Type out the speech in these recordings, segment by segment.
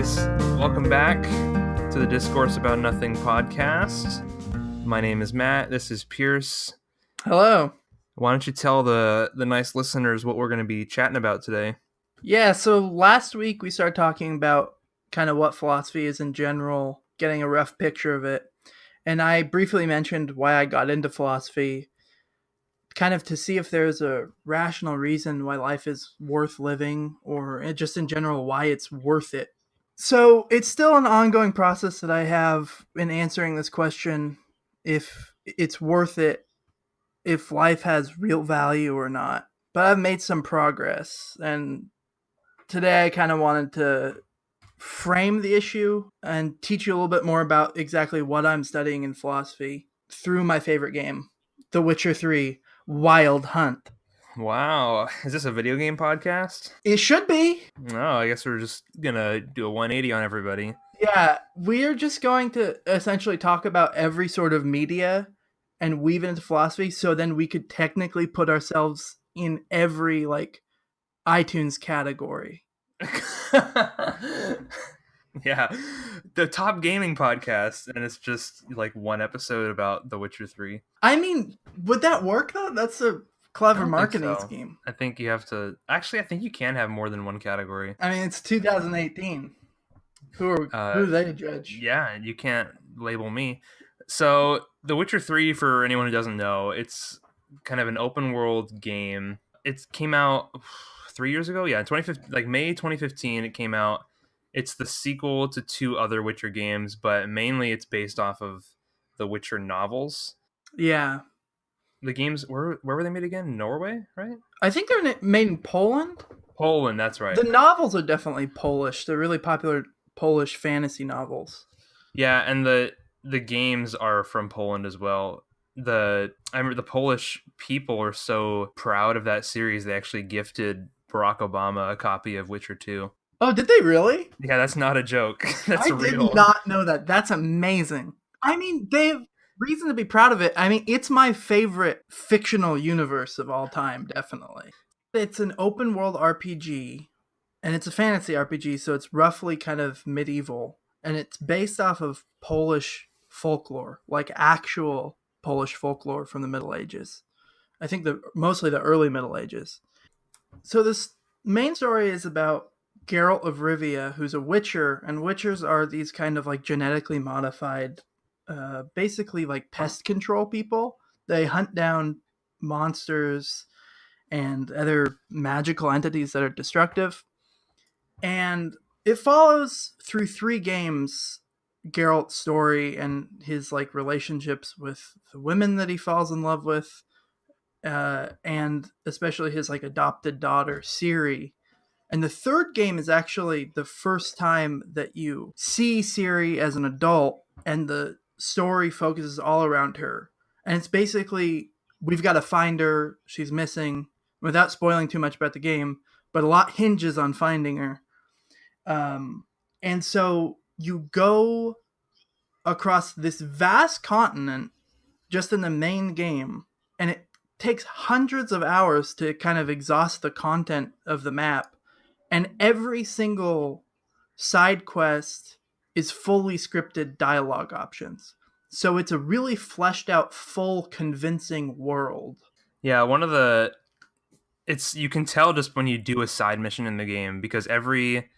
guys. Welcome back to the Discourse About Nothing podcast. My name is Matt. This is Pierce. Hello. Why don't you tell the nice listeners what we're going to be chatting about today? Yeah, so last week we started talking about kind of what philosophy is in general, getting a rough picture of it. And I briefly mentioned why I got into philosophy, kind of to see if there's a rational reason why life is worth living, or just in general why it's worth it. So it's still an ongoing process that I have in answering this question, if it's worth it, if life has real value or not. But I've made some progress, and today I kind of wanted to frame the issue and teach you a little bit more about exactly what I'm studying in philosophy through my favorite game, The Witcher 3 Wild Hunt. Wow. Is this a video game podcast? It should be. No, I guess we're just going to do a 180 on everybody. Yeah, we're just going to essentially talk about every sort of media and weave it into philosophy, so then we could technically put ourselves in every iTunes category. Yeah, the top gaming podcast, and it's just like one episode about The Witcher 3. I mean, would that work though? That's a clever marketing scheme. I think you have to... Actually, I think you can have more than one category. I mean, it's 2018. Who are they to judge? Yeah, you can't label me. So, The Witcher 3, for anyone who doesn't know, it's kind of an open world game. It came out 3 years ago. Yeah, 2015, May 2015 it came out. It's the sequel to two other Witcher games, but mainly it's based off of the Witcher novels. Yeah. The games, where were they made again? Norway, right? I think they're made in Poland. Poland, that's right. The novels are definitely Polish. They're really popular Polish fantasy novels. Yeah, and the games are from Poland as well. I remember the Polish people are so proud of that series, they actually gifted Barack Obama a copy of Witcher 2. Oh, did they really? Yeah, that's not a joke. That's real. I did not know that. That's amazing. I mean, they have reason to be proud of it. I mean, it's my favorite fictional universe of all time, definitely. It's an open world RPG, and it's a fantasy RPG, so it's roughly kind of medieval, and it's based off of Polish folklore, like actual Polish folklore from the Middle Ages. I think mostly the early Middle Ages. So this main story is about Geralt of Rivia, who's a witcher, and witchers are these kind of genetically modified, basically pest control people. They hunt down monsters and other magical entities that are destructive. And it follows through 3 games Geralt's story and his relationships with the women that he falls in love with, and especially his adopted daughter Ciri. And the 3rd game is actually the first time that you see Ciri as an adult, and the story focuses all around her. And it's basically, we've got to find her, she's missing, without spoiling too much about the game, but a lot hinges on finding her. And so you go across this vast continent just in the main game, and it takes hundreds of hours to kind of exhaust the content of the map. And every single side quest is fully scripted dialogue options. So it's a really fleshed out, full, convincing world. Yeah, you can tell just when you do a side mission in the game, because every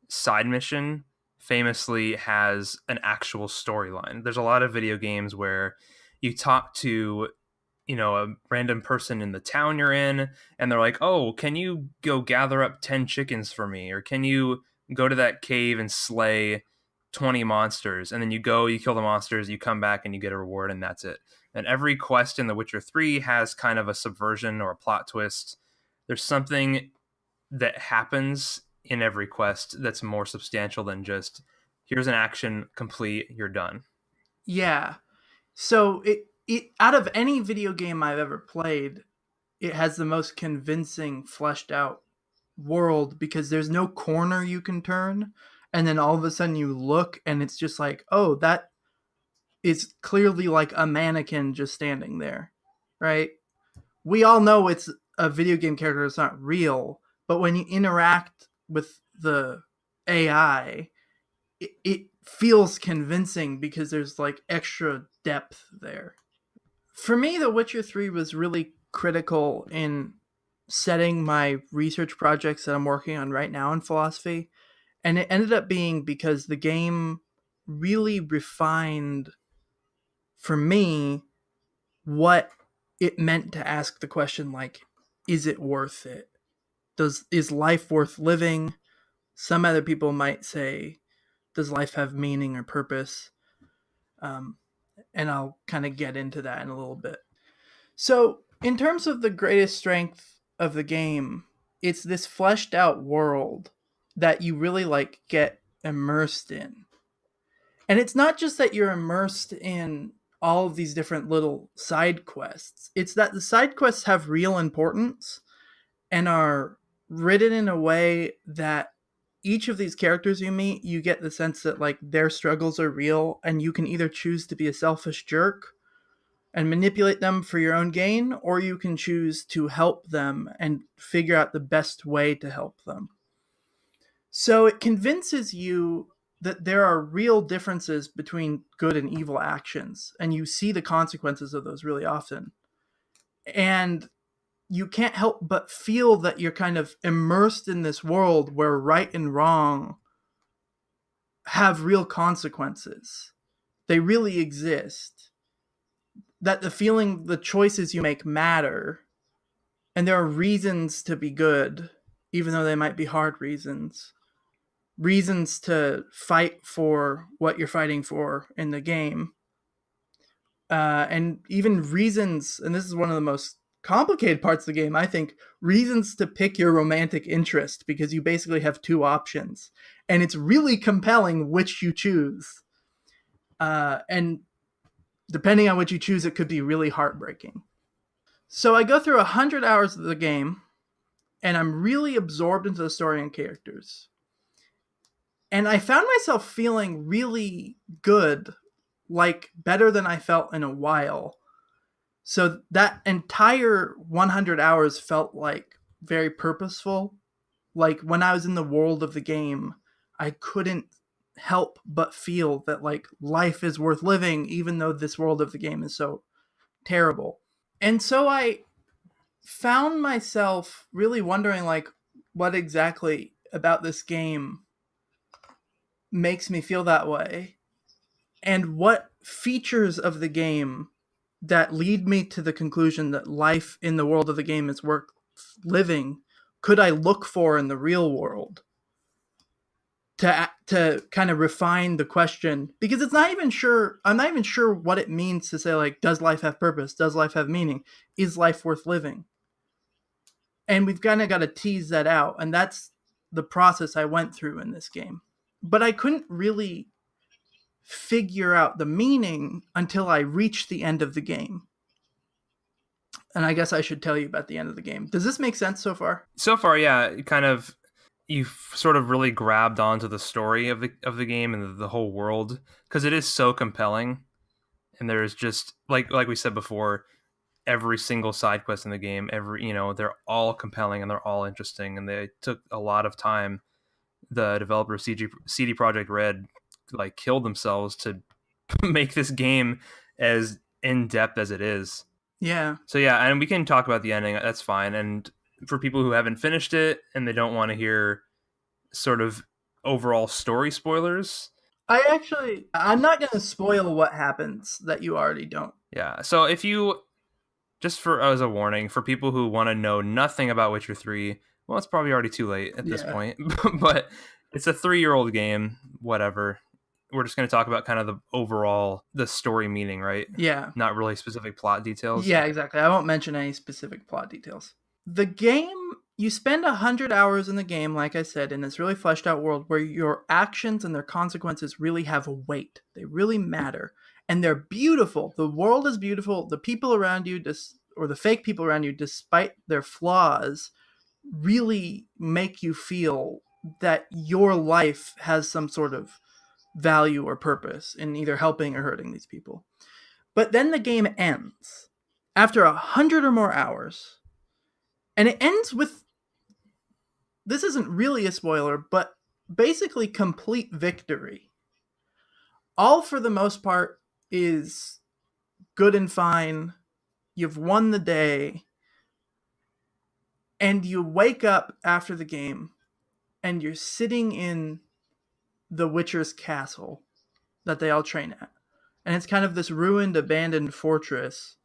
side mission famously has an actual storyline. There's a lot of video games where you talk to a random person in the town you're in, and they're like, oh, can you go gather up 10 chickens for me? Or can you go to that cave and slay 20 monsters? And then you kill the monsters, you come back and you get a reward, and that's it. And every quest in The Witcher 3 has kind of a subversion or a plot twist. There's something that happens in every quest that's more substantial than just, here's an action, complete, you're done. Yeah. So it out of any video game I've ever played, it has the most convincing, fleshed out world, because there's no corner you can turn, and then all of a sudden you look and it's just oh, that is clearly a mannequin just standing there, right? We all know it's a video game character, it's not real, but when you interact with the AI, it feels convincing because there's like extra depth there. For me, The Witcher 3 was really critical in setting my research projects that I'm working on right now in philosophy. And it ended up being because the game really refined for me what it meant to ask the question, like, is it worth it? Is life worth living? Some other people might say, does life have meaning or purpose? Um, and I'll kind of get into that in a little bit. So, in terms of the greatest strength of the game, it's this fleshed out world that you really like get immersed in. And it's not just that you're immersed in all of these different little side quests. It's that the side quests have real importance and are written in a way that each of these characters you meet, you get the sense that like their struggles are real and you can either choose to be a selfish jerk and manipulate them for your own gain, or you can choose to help them and figure out the best way to help them. So it convinces you that there are real differences between good and evil actions, and you see the consequences of those really often. And you can't help but feel that you're kind of immersed in this world where right and wrong have real consequences. They really exist. That the feeling, the choices you make matter, and there are reasons to be good, even though they might be hard reasons. Reasons to fight for what you're fighting for in the game. And even reasons, and this is one of the most complicated parts of the game, I think, reasons to pick your romantic interest, because you basically have two options. And it's really compelling which you choose. And depending on what you choose, it could be really heartbreaking. So I go through 100 hours of the game, and I'm really absorbed into the story and characters. And I found myself feeling really good, like better than I felt in a while. So that entire 100 hours felt like very purposeful. Like when I was in the world of the game, I couldn't help but feel that like life is worth living, even though this world of the game is so terrible. And so I found myself really wondering like what exactly about this game makes me feel that way, and what features of the game that lead me to the conclusion that life in the world of the game is worth living could I look for in the real world to kind of refine the question, because I'm not even sure what it means to say like, does life have purpose, does life have meaning, is life worth living? And we've kind of got to tease that out, and that's the process I went through in this game. But I couldn't really figure out the meaning until I reached the end of the game. And I guess I should tell you about the end of the game. Does this make sense so far? So far, yeah, kind of you've sort of really grabbed onto the story of the game and the whole world, because it is so compelling. And there's just like we said before, every single side quest in the game, they're all compelling and they're all interesting, and they took a lot of time. The developer of CD Projekt Red like killed themselves to make this game as in depth as it is. Yeah. So yeah, and we can talk about the ending. That's fine. And for people who haven't finished it and they don't want to hear sort of overall story spoilers, I'm not going to spoil what happens that you already don't. yeah. So if you just for as a warning for people who want to know nothing about Witcher 3, well, it's probably already too late at this point. But it's a 3-year-old game, whatever. We're just going to talk about kind of the story meaning, right? Yeah. Not really specific plot details. Yeah, exactly. I won't mention any specific plot details. The game, you spend 100 hours in the game, like I said, in this really fleshed out world where your actions and their consequences really have a weight. They really matter. And they're beautiful. The world is beautiful. The people around you, or the fake people around you, despite their flaws, really make you feel that your life has some sort of value or purpose in either helping or hurting these people. But then the game ends after 100 or more hours. And it ends with, this isn't really a spoiler, but basically complete victory. All for the most part is good and fine. You've won the day, and you wake up after the game, and you're sitting in the Witcher's castle that they all train at. And it's kind of this ruined, abandoned fortress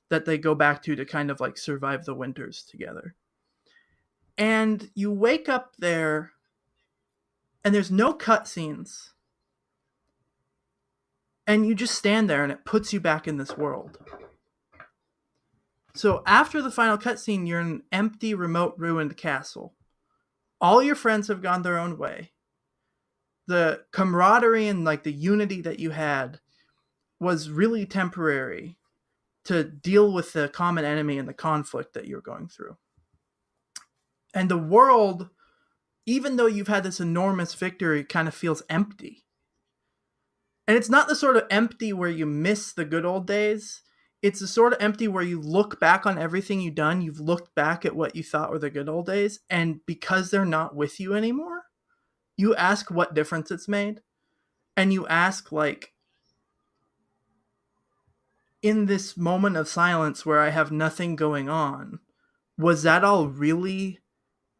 that they go back to kind of like survive the winters together. And you wake up there, and there's no cutscenes. And you just stand there, and it puts you back in this world. So after the final cutscene, you're in an empty, remote, ruined castle. All your friends have gone their own way. The camaraderie and like the unity that you had was really temporary to deal with the common enemy and the conflict that you're going through. And the world, even though you've had this enormous victory, kind of feels empty. And it's not the sort of empty where you miss the good old days. It's the sort of empty where you look back on everything you've done. You've looked back at what you thought were the good old days. And because they're not with you anymore, you ask what difference it's made. And you ask, like, in this moment of silence where I have nothing going on, was that all really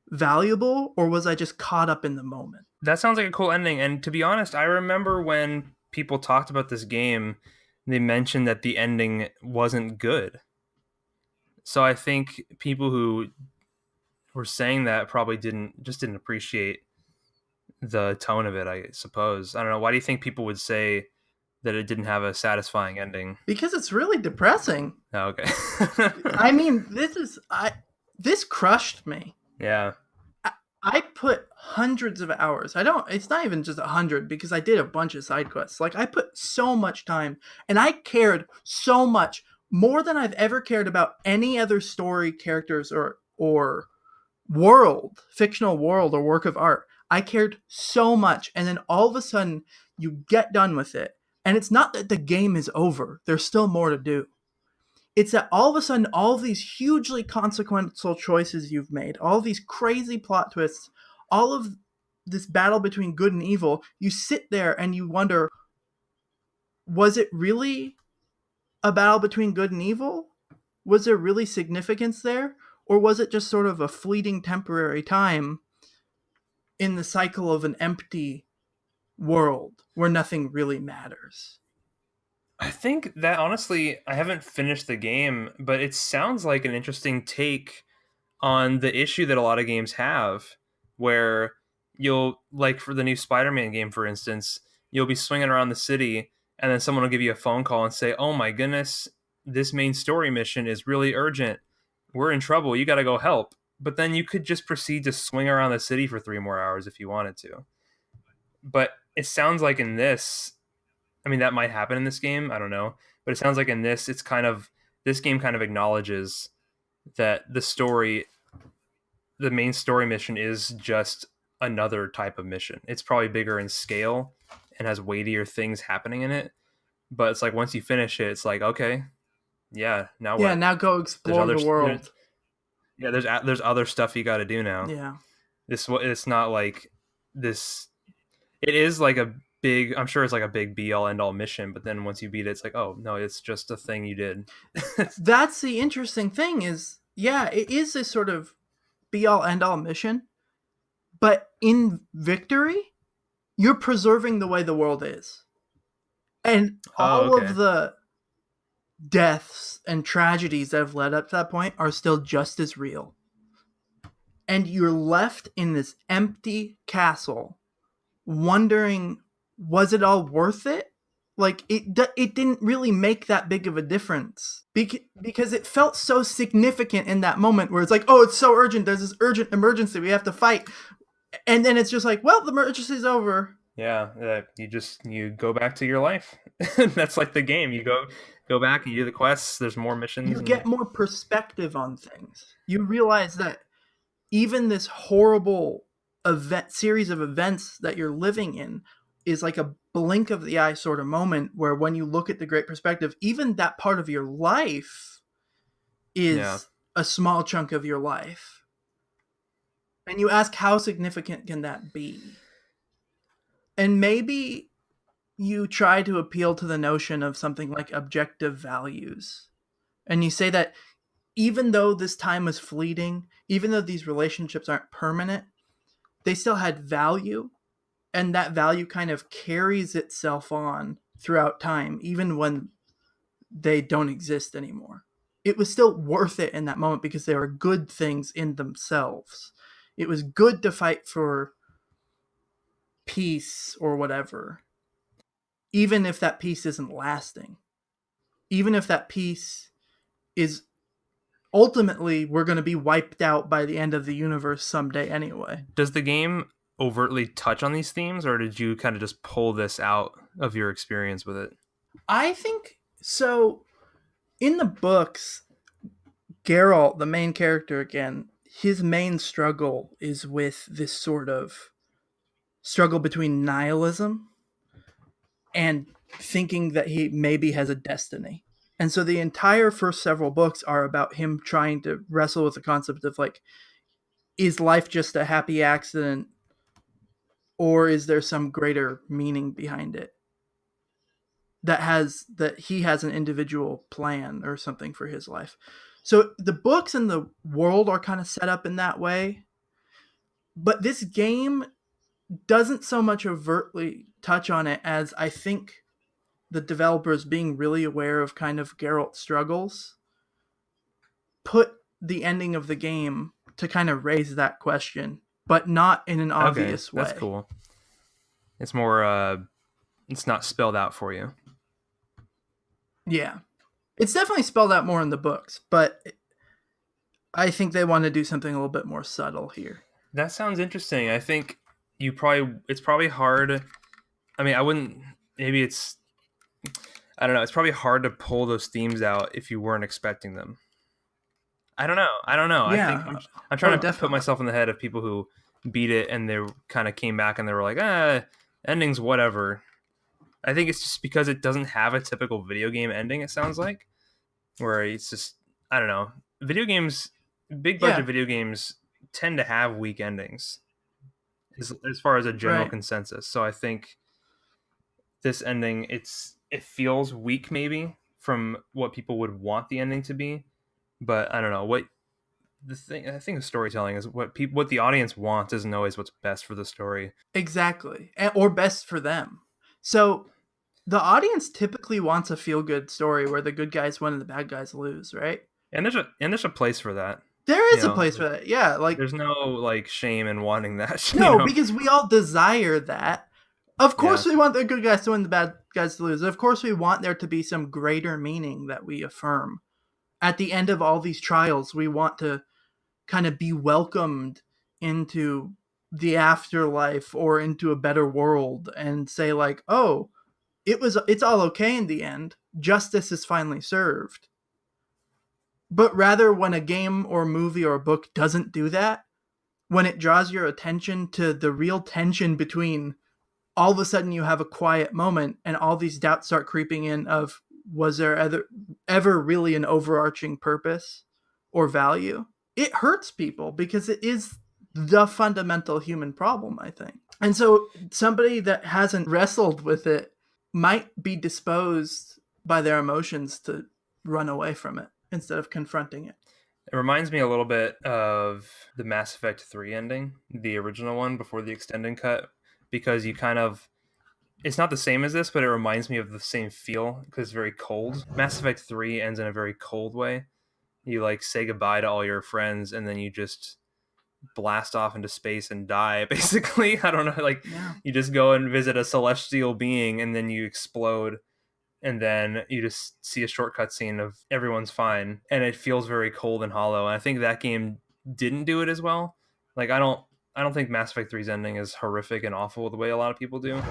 valuable, or was I just caught up in the moment? That sounds like a cool ending. And to be honest, I remember when people talked about this game, they mentioned that the ending wasn't good. So I think people who were saying that probably didn't appreciate the tone of it, I suppose. I don't know. Why do you think people would say that it didn't have a satisfying ending? Because it's really depressing. Oh, okay. I mean, this crushed me. Yeah. I put hundreds of hours. It's not even just 100 because I did a bunch of side quests. Like, I put so much time, and I cared so much, more than I've ever cared about any other story, characters, or world, fictional world, or work of art. I cared so much, and then all of a sudden you get done with it, and it's not that the game is over. There's still more to do. It's that all of a sudden, all of these hugely consequential choices you've made, all of these crazy plot twists, all of this battle between good and evil, you sit there and you wonder, was it really a battle between good and evil? Was there really significance there? Or was it just sort of a fleeting temporary time in the cycle of an empty world where nothing really matters? I think that honestly, I haven't finished the game, but it sounds like an interesting take on the issue that a lot of games have, where you'll, like for the new Spider-Man game, for instance, you'll be swinging around the city, and then someone will give you a phone call and say, "Oh my goodness, this main story mission is really urgent. We're in trouble. You got to go help." But then you could just proceed to swing around the city for 3 more hours if you wanted to. But it sounds like in this, I mean, that might happen in this game. I don't know. But it sounds like in this, this game kind of acknowledges that the main story mission is just another type of mission. It's probably bigger in scale and has weightier things happening in it. But it's like once you finish it, it's like, okay, yeah, now Yeah, what? now go There's explore other, the world. yeah, there's other stuff you got to do now. Yeah. It's not like this. It is like a big. I'm sure it's like a big be all end all mission. But then once you beat it, it's like, oh no, it's just a thing you did. That's the interesting thing is, yeah, it is this sort of be all end all mission, but in victory, you're preserving the way the world is. And Oh, all okay. of the deaths and tragedies that have led up to that point are still just as real. And you're left in this empty castle wondering, was it all worth it? Like, it didn't really make that big of a difference because it felt so significant in that moment where it's like, oh, it's so urgent, there's this urgent emergency, we have to fight. And then it's just like, well, the emergency's over. Yeah, you go back to your life. That's like the game. You go back and you do the quests. There's more missions. You get more perspective on things. You realize that even this horrible series of events that you're living in is like a blink of the eye sort of moment where when you look at the great perspective, even that part of your life Yeah. is a small chunk of your life. And you ask, how significant can that be? And maybe you try to appeal to the notion of something like objective values. And you say that even though this time is fleeting, even though these relationships aren't permanent, they still had value. And that value kind of carries itself on throughout time, even when they don't exist anymore. It was still worth it in that moment because they were good things in themselves. It was good to fight for peace or whatever, even if that peace isn't lasting. Even if that peace is ultimately, we're going to be wiped out by the end of the universe someday anyway. Does the game overtly touch on these themes, or did you kind of just pull this out of your experience with it? I think so. In the books, Geralt, the main character again, his main struggle is with this sort of struggle between nihilism and thinking that he maybe has a destiny. And so the entire first several books are about him trying to wrestle with the concept of like, is life just a happy accident, or is there some greater meaning behind it that he has an individual plan or something for his life. So the books and the world are kind of set up in that way, but this game doesn't so much overtly touch on it as I think the developers being really aware of kind of Geralt's struggles put the ending of the game to kind of raise that question, but not in an Okay, obvious that's way. cool. It's more it's not spelled out for you. Yeah. It's definitely spelled out more in the books, but I think they want to do something a little bit more subtle here. That sounds interesting. I think it's probably hard. I mean, I wouldn't maybe it's I don't know, it's probably hard to pull those themes out if you weren't expecting them. I don't know. I don't know. I think Yeah. I'm Oh, trying to put definitely. myself in the head of people who beat it and they kind of came back and they were like, endings whatever. I think it's just because it doesn't have a typical video game ending. It sounds like where it's just I don't know. Video games, big budget Yeah. video games tend to have weak endings as far as a general Right. consensus. So I think this ending it feels weak maybe from what people would want the ending to be, but I don't know what the thing. I think of storytelling is what the audience wants isn't always what's best for the story. Exactly. Or best for them. So the audience typically wants a feel good story where the good guys win and the bad guys lose, right? And there's a place for that. There You is a know, place for that. Yeah. Like, there's no like shame in wanting that. You no, know, because we all desire that. Of yeah. course, we want the good guys to win, the bad guys to lose. Of course, we want there to be some greater meaning that we affirm. At the end of all these trials, we want to kind of be welcomed into the afterlife or into a better world and say like, "Oh, it's all okay in the end. Justice is finally served." But rather when a game or a movie or a book doesn't do that, when it draws your attention to the real tension between all of a sudden you have a quiet moment and all these doubts start creeping in of was there ever really an overarching purpose or value, it hurts people because it is the fundamental human problem, I think. And so somebody that hasn't wrestled with it might be disposed by their emotions to run away from it instead of confronting it. It reminds me a little bit of the Mass Effect 3 ending, the original one before the extended cut, because you kind of it's not the same as this, but it reminds me of the same feel because it's very cold. Mass Effect 3 ends in a very cold way. You like say goodbye to all your friends and then you just blast off into space and die basically. I don't know, like Yeah. you just go and visit a celestial being and then you explode and then you just see a short scene of everyone's fine and it feels very cold and hollow. And I think that game didn't do it as well. Like I don't think Mass Effect 3's ending is horrific and awful the way a lot of people do,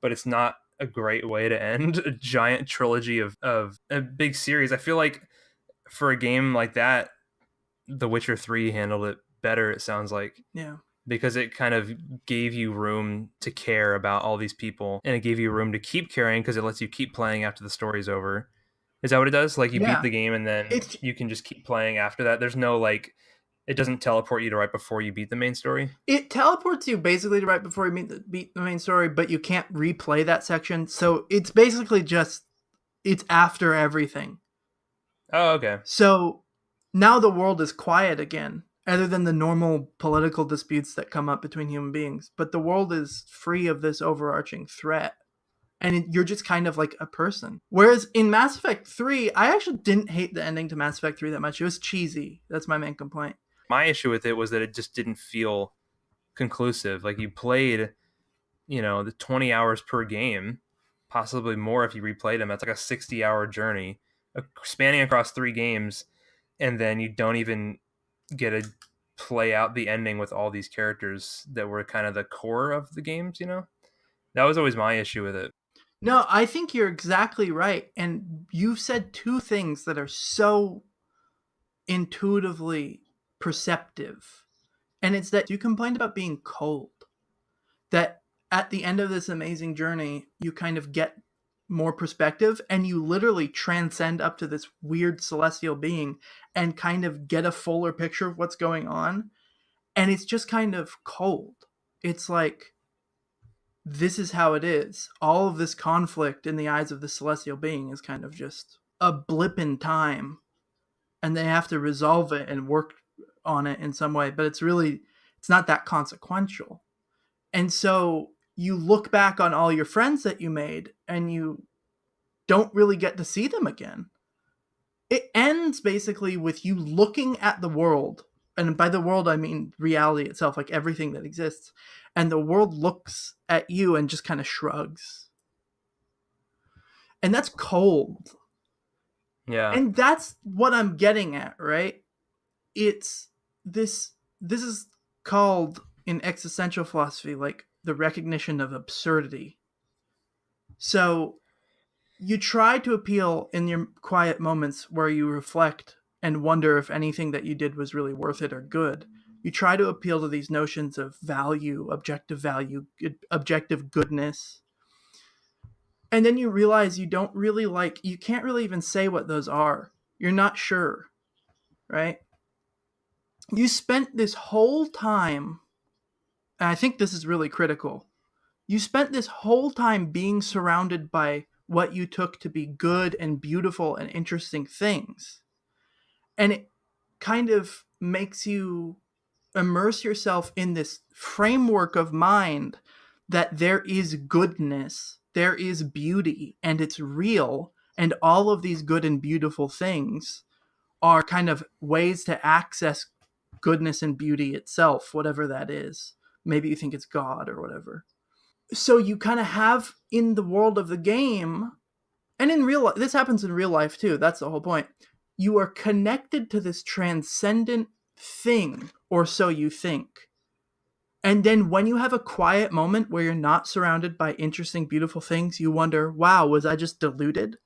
but it's not a great way to end a giant trilogy of a big series. I feel like for a game like that, The Witcher 3 handled it better, it sounds like, Yeah. because it kind of gave you room to care about all these people and it gave you room to keep caring because it lets you keep playing after the story's over. Is that what it does? Like you beat Yeah. the game and then It's you can just keep playing after that. There's no like It doesn't teleport you to right before you beat the main story. It teleports you basically to right before you beat the main story, but you can't replay that section. So it's basically just it's after everything. Oh, okay. So now the world is quiet again, other than the normal political disputes that come up between human beings. But the world is free of this overarching threat. And you're just kind of like a person. Whereas in Mass Effect 3, I actually didn't hate the ending to Mass Effect 3 that much. It was cheesy. That's my main complaint. My issue with it was that it just didn't feel conclusive. Like you played, the 20 hours per game, possibly more if you replayed them. That's like a 60-hour journey spanning across 3 games, and then you don't even get to play out the ending with all these characters that were kind of the core of the games. That was always my issue with it. No, I think you're exactly right. And you've said two things that are so intuitively perceptive. And it's that you complained about being cold. That at the end of this amazing journey, you kind of get more perspective and you literally transcend up to this weird celestial being and kind of get a fuller picture of what's going on. And it's just kind of cold. It's like, this is how it is. All of this conflict in the eyes of the celestial being is kind of just a blip in time, and they have to resolve it and work on it in some way, but it's not that consequential. And so you look back on all your friends that you made and you don't really get to see them again. It ends basically with you looking at the world, and by the world I mean reality itself, like everything that exists, and the world looks at you and just kind of shrugs. And that's cold. Yeah. And that's what I'm getting at, right? It's this is called in existential philosophy like the recognition of absurdity. So you try to appeal in your quiet moments where you reflect and wonder if anything that you did was really worth it or good. You try to appeal to these notions of value, objective goodness. And then you realize you can't really even say what those are. You're not sure, right? You spent this whole time, and I think this is really critical. You spent this whole time being surrounded by what you took to be good and beautiful and interesting things. And it kind of makes you immerse yourself in this framework of mind that there is goodness, there is beauty, and it's real. And all of these good and beautiful things are kind of ways to access goodness and beauty itself, whatever that is. Maybe you think it's God or whatever. So you kind of have in the world of the game, and in real life, this happens in real life too. That's the whole point. You are connected to this transcendent thing, or so you think. And then when you have a quiet moment where you're not surrounded by interesting, beautiful things, you wonder, wow, was I just deluded?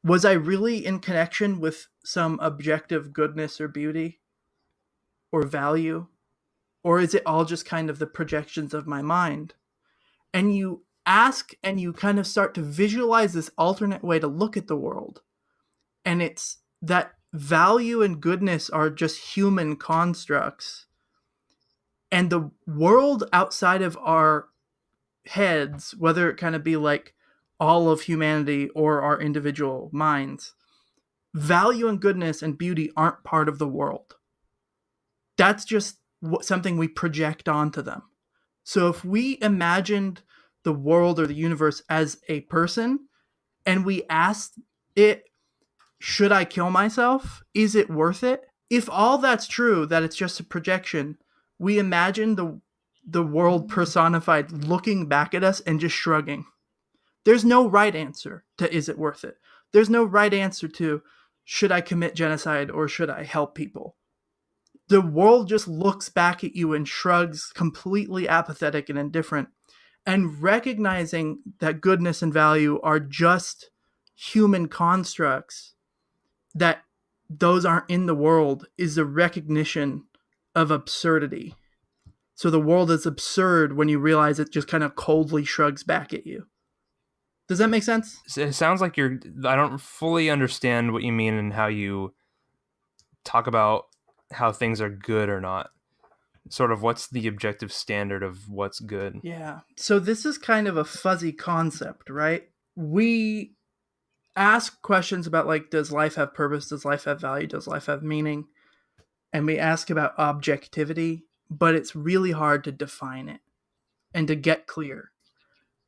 Was I really in connection with some objective goodness or beauty or value? Or is it all just kind of the projections of my mind? And you ask and you kind of start to visualize this alternate way to look at the world. And it's that value and goodness are just human constructs. And the world outside of our heads, whether it kind of be like all of humanity or our individual minds, value and goodness and beauty aren't part of the world. That's just something we project onto them. So if we imagined the world or the universe as a person and we asked it, should I kill myself? Is it worth it? If all that's true, that it's just a projection, we imagine the world personified looking back at us and just shrugging. There's no right answer to is it worth it? There's no right answer to should I commit genocide or should I help people? The world just looks back at you and shrugs, completely apathetic and indifferent. And recognizing that goodness and value are just human constructs, that those aren't in the world, is a recognition of absurdity. So the world is absurd when you realize it just kind of coldly shrugs back at you. Does that make sense? It sounds like I don't fully understand what you mean and how you talk about how things are good or not. Sort of what's the objective standard of what's good. Yeah. So this is kind of a fuzzy concept, right? We ask questions about like, does life have purpose? Does life have value? Does life have meaning? And we ask about objectivity, but it's really hard to define it and to get clear.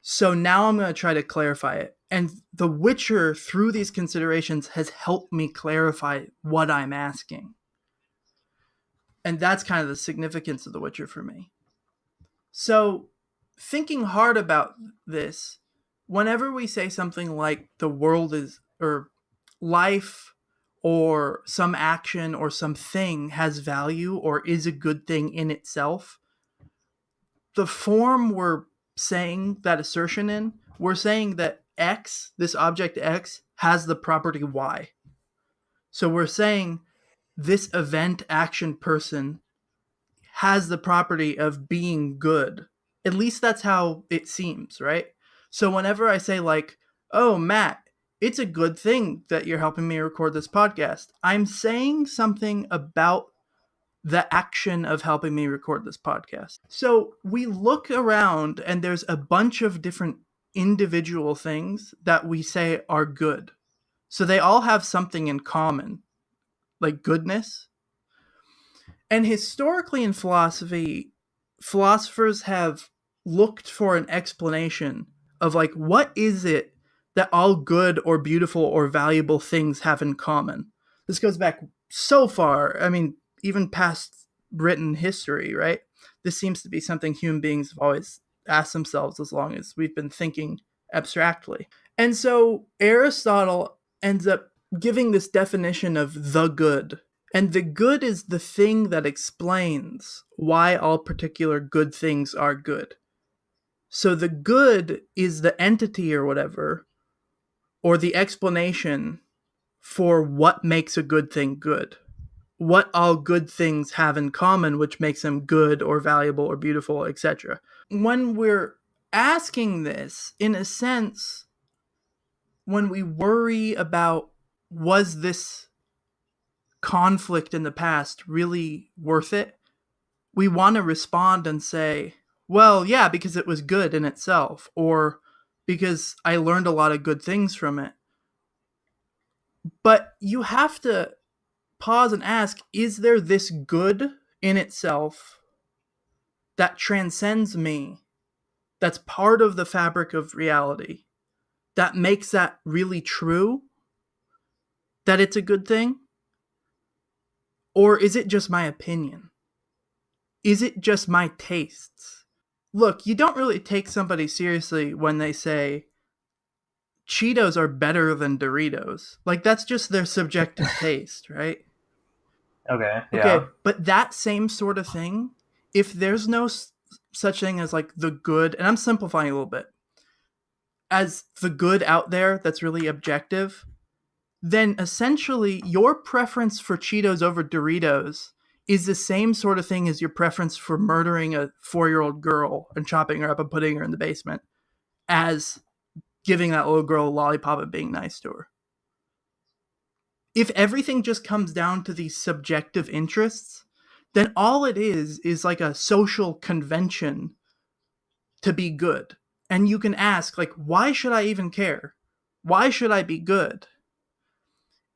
So now I'm going to try to clarify it. And The Witcher, through these considerations, has helped me clarify what I'm asking. And that's kind of the significance of The Witcher for me. So, thinking hard about this, whenever we say something like the world is, or life, or some action, or something has value, or is a good thing in itself, the form we're saying that assertion in, we're saying that X, this object X, has the property Y. So we're saying this event, action, person has the property of being good. At least that's how it seems, right? So whenever I say, like, oh, Matt, it's a good thing that you're helping me record this podcast, I'm saying something about the action of helping me record this podcast. So we look around and there's a bunch of different individual things that we say are good. So they all have something in common, like goodness. And historically in philosophy, philosophers have looked for an explanation of like, what is it that all good or beautiful or valuable things have in common? This goes back so far. I mean, even past written history, right? This seems to be something human beings have always asked themselves as long as we've been thinking abstractly. And so Aristotle ends up giving this definition of the good. And the good is the thing that explains why all particular good things are good. So the good is the entity or whatever, or the explanation for what makes a good thing good. What all good things have in common, which makes them good or valuable or beautiful, etc. When we're asking this, in a sense, when we worry about, was this conflict in the past really worth it? We want to respond and say, well, yeah, because it was good in itself, or because I learned a lot of good things from it. But you have to pause and ask, is there this good in itself that transcends me, that's part of the fabric of reality, that makes that really true, that it's a good thing? Or is it just my opinion? Is it just my tastes? Look, you don't really take somebody seriously when they say Cheetos are better than Doritos. Like, that's just their subjective taste, right? Okay. Okay, Yeah. but that same sort of thing, if there's no such thing as like the good, and I'm simplifying a little bit, as the good out there that's really objective, then essentially your preference for Cheetos over Doritos is the same sort of thing as your preference for murdering a 4-year-old girl and chopping her up and putting her in the basement, as giving that little girl a lollipop and being nice to her. If everything just comes down to these subjective interests, then all it is like a social convention to be good. And you can ask, like, why should I even care? Why should I be good?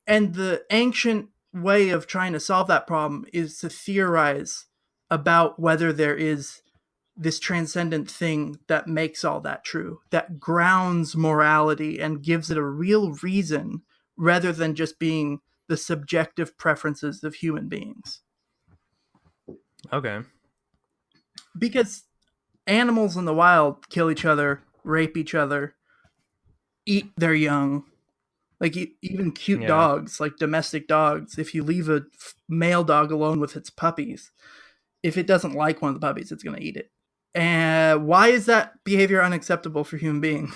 And the ancient way of trying to solve that problem is to theorize about whether there is this transcendent thing that makes all that true, that grounds morality and gives it a real reason rather than just being the subjective preferences of human beings. Okay. Because animals in the wild kill each other, rape each other, eat their young. Like, even cute Yeah. dogs, like domestic dogs, if you leave a male dog alone with its puppies, if it doesn't like one of the puppies, it's going to eat it. And why is that behavior unacceptable for human beings?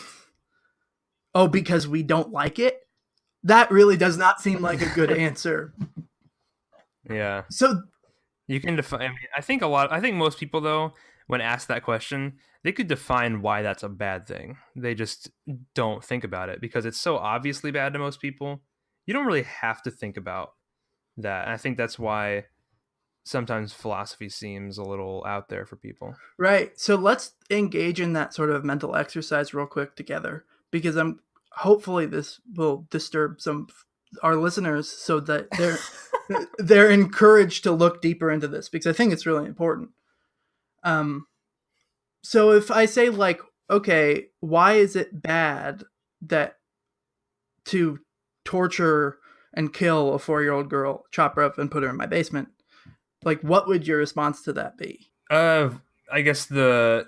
Oh, because we don't like it? That really does not seem like a good answer. Yeah. So, You can define. I mean, I think most people, though, when asked that question, they could define why that's a bad thing. They just don't think about it because it's so obviously bad to most people. You don't really have to think about that. And I think that's why sometimes philosophy seems a little out there for people. Right. So let's engage in that sort of mental exercise real quick together, because I'm hopefully this will disturb some our listeners so that they're encouraged to look deeper into this, because I think it's really important. So if I say, like, okay, why is it bad that to torture and kill a 4-year-old girl, chop her up and put her in my basement? Like, what would your response to that be? I guess the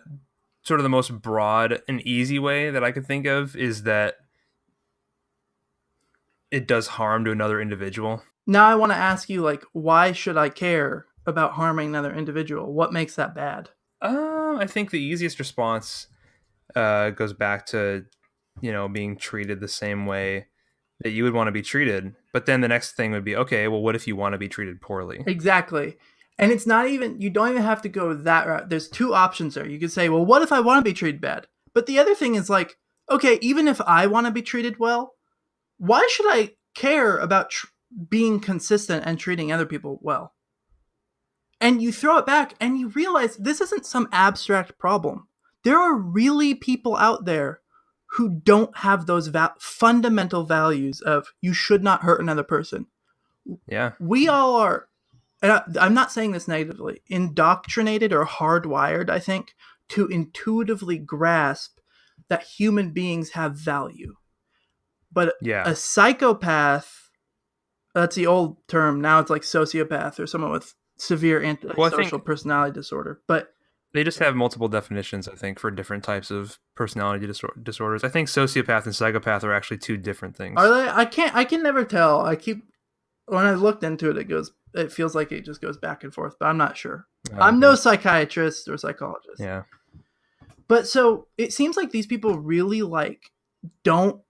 sort of the most broad and easy way that I could think of is that it does harm to another individual. Now I want to ask you, like, why should I care about harming another individual? What makes that bad? I think the easiest response goes back to, being treated the same way that you would want to be treated. But then the next thing would be, okay, well, what if you want to be treated poorly? Exactly. And it's not even, you don't even have to go that route. There's two options there. You could say, well, what if I want to be treated bad? But the other thing is, like, okay, even if I want to be treated well, why should I care about being consistent and treating other people well? And you throw it back and you realize this isn't some abstract problem. There are really people out there who don't have those fundamental values of you should not hurt another person. Yeah. We all are, and I'm not saying this negatively, indoctrinated or hardwired, I think, to intuitively grasp that human beings have value. But Yeah. a psychopath, that's the old term. Now it's like sociopath or someone with severe antisocial personality disorder. But they just have multiple definitions, I think, for different types of personality disorders. I think sociopath and psychopath are actually two different things. Are they? I can never tell. When I looked into it, it feels like it just goes back and forth, but I'm not sure. I'm no psychiatrist or psychologist. Yeah. But so it seems like these people really, like, don't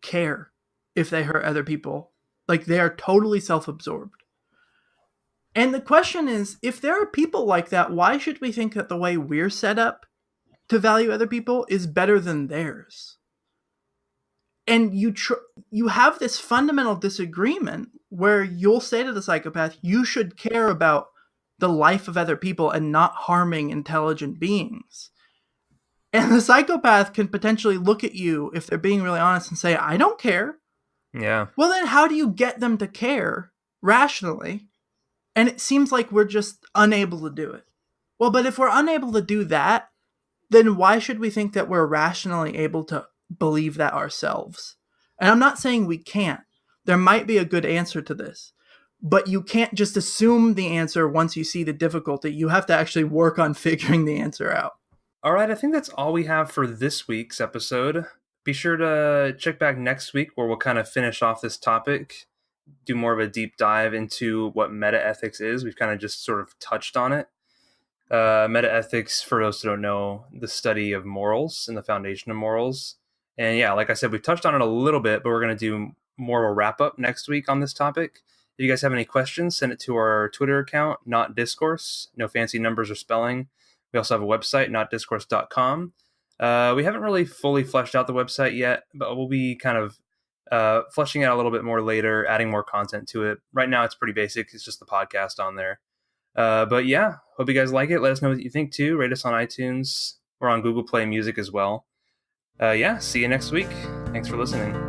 care if they hurt other people. Like, they are totally self-absorbed. And the question is, if there are people like that, why should we think that the way we're set up to value other people is better than theirs? And you have this fundamental disagreement where you'll say to the psychopath, you should care about the life of other people and not harming intelligent beings. And the psychopath can potentially look at you, if they're being really honest, and say, I don't care. Yeah. Well, then how do you get them to care rationally? And it seems like we're just unable to do it. Well, but if we're unable to do that, then why should we think that we're rationally able to believe that ourselves? And I'm not saying we can't. There might be a good answer to this. But you can't just assume the answer once you see the difficulty. You have to actually work on figuring the answer out. All right, I think that's all we have for this week's episode. Be sure to check back next week where we'll kind of finish off this topic, do more of a deep dive into what metaethics is. We've kind of just sort of touched on it. Metaethics, for those who don't know, the study of morals and the foundation of morals. And yeah, like I said, we've touched on it a little bit, but we're going to do more of a wrap up next week on this topic. If you guys have any questions, send it to our Twitter account, Not Discourse. No fancy numbers or spelling. We also have a website, notdiscourse.com. We haven't really fully fleshed out the website yet, but we'll be kind of fleshing it out a little bit more later, adding more content to it. Right now, it's pretty basic. It's just the podcast on there. But yeah, hope you guys like it. Let us know what you think too. Rate us on iTunes. We're on Google Play Music as well. Yeah, see you next week. Thanks for listening.